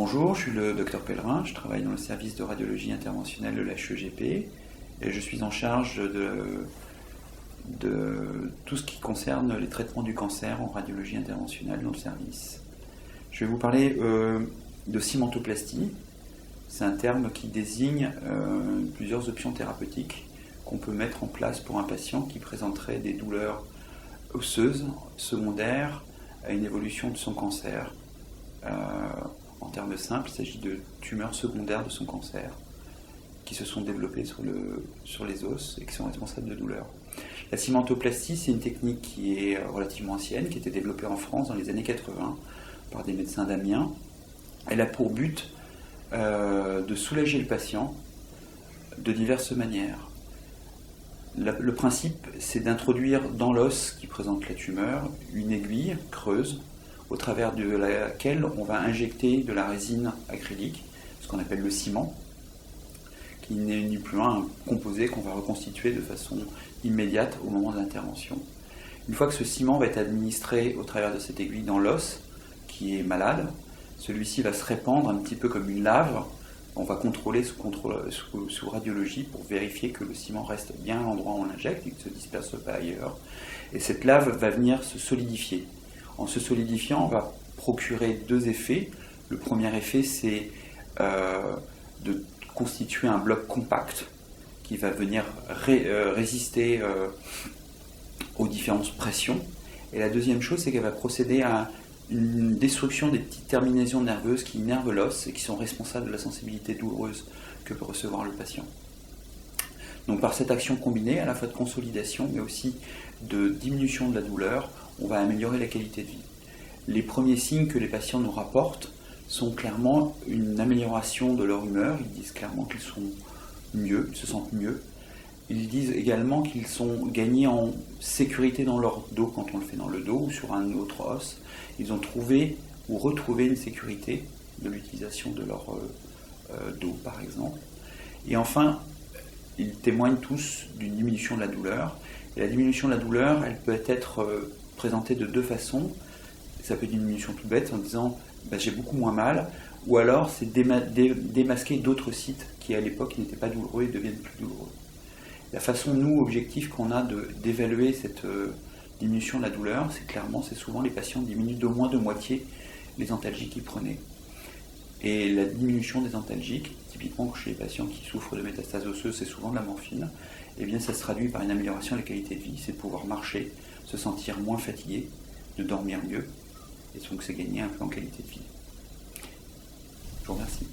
Bonjour, je suis le docteur Pellerin, je travaille dans le service de radiologie interventionnelle de l'HEGP et je suis en charge de tout ce qui concerne les traitements du cancer en radiologie interventionnelle dans le service. Je vais vous parler de cimentoplastie. C'est un terme qui désigne plusieurs options thérapeutiques qu'on peut mettre en place pour un patient qui présenterait des douleurs osseuses secondaires à une évolution de son cancer. En termes simples, il s'agit de tumeurs secondaires de son cancer qui se sont développées sur les os et qui sont responsables de douleurs. La cimentoplastie, c'est une technique qui est relativement ancienne, qui a été développée en France dans les années 80 par des médecins d'Amiens. Elle a pour but de soulager le patient de diverses manières. Le principe, c'est d'introduire dans l'os qui présente la tumeur une aiguille creuse au travers de laquelle on va injecter de la résine acrylique, ce qu'on appelle le ciment, qui n'est ni plus loin un composé qu'on va reconstituer de façon immédiate au moment de l'intervention. Une fois que ce ciment va être administré au travers de cette aiguille dans l'os, qui est malade, celui-ci va se répandre un petit peu comme une lave. On va contrôler sous radiologie pour vérifier que le ciment reste bien à l'endroit où on l'injecte et qu'il ne se disperse pas ailleurs. Et cette lave va venir se solidifier. En se solidifiant, on va procurer deux effets. Le premier effet, c'est de constituer un bloc compact qui va venir résister aux différentes pressions. Et la deuxième chose, c'est qu'elle va procéder à une destruction des petites terminaisons nerveuses qui innervent l'os et qui sont responsables de la sensibilité douloureuse que peut recevoir le patient. Donc par cette action combinée, à la fois de consolidation mais aussi de diminution de la douleur, on va améliorer la qualité de vie. Les premiers signes que les patients nous rapportent sont clairement une amélioration de leur humeur. Ils disent clairement qu'ils sont mieux, ils se sentent mieux. Ils disent également qu'ils sont gagnés en sécurité dans leur dos quand on le fait dans le dos ou sur un autre os. Ils ont trouvé ou retrouvé une sécurité de l'utilisation de leur dos, par exemple. Et enfin, ils témoignent tous d'une diminution de la douleur. Et la diminution de la douleur, elle peut être présentée de deux façons. Ça peut être une diminution toute bête en disant j'ai beaucoup moins mal, ou alors c'est démasquer d'autres sites qui à l'époque n'étaient pas douloureux et deviennent plus douloureux. La façon, nous, objectif qu'on a d'évaluer cette diminution de la douleur, c'est souvent les patients diminuent d'au moins de moitié les antalgiques qu'ils prenaient. Et la diminution des antalgiques, typiquement chez les patients qui souffrent de métastases osseuses, c'est souvent de la morphine, et bien ça se traduit par une amélioration de la qualité de vie, c'est de pouvoir marcher, se sentir moins fatigué, de dormir mieux, et donc c'est gagner un peu en qualité de vie. Je vous remercie.